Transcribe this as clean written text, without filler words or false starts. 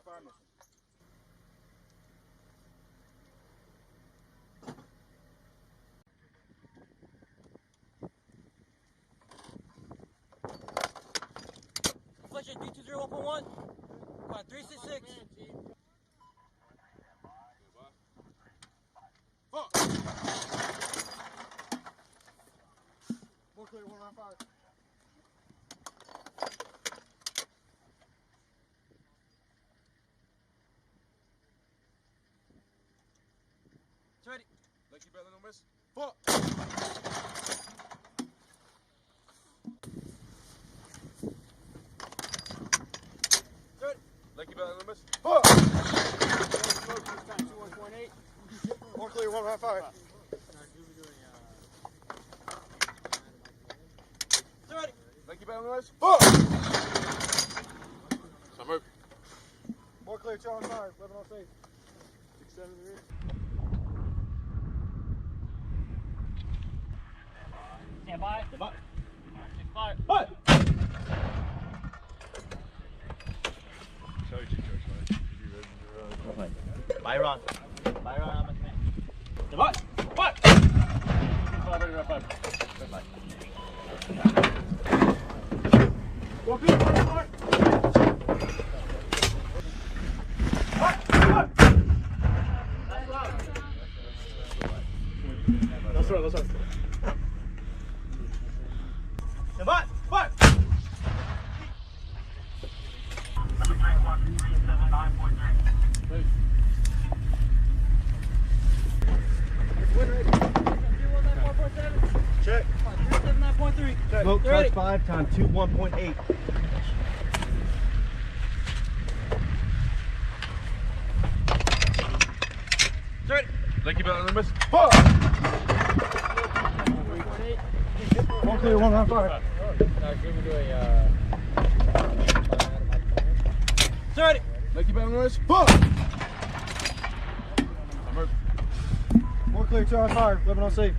fire mission. Fletcher 320 1.1. Come on, 366. More clear, 195. It's ready. Lucky Bell, no miss. Fuck! Lucky Bell, no miss. Fuck! 21.8. More clear, 195. It's ready. Lucky Bell, no miss. Fuck! So move. More clear, 205. 11 on safe. 6-7 in the rear. Stand by. Stand by. Take fire. Fire! Byron. Byron, I'm a command. Stand by. Fire! Ready, right fire. Stand by. Go good, fire! That's right, that's right. Stand by! Fire! Check. 379.3. Smoke plus 5 times 21.8. It's ready. Lucky Bell, no miss. Fuck! More clear, 195. It's ready. Lucky Bell, no miss. Fuck! More clear, 205. 11 on safe.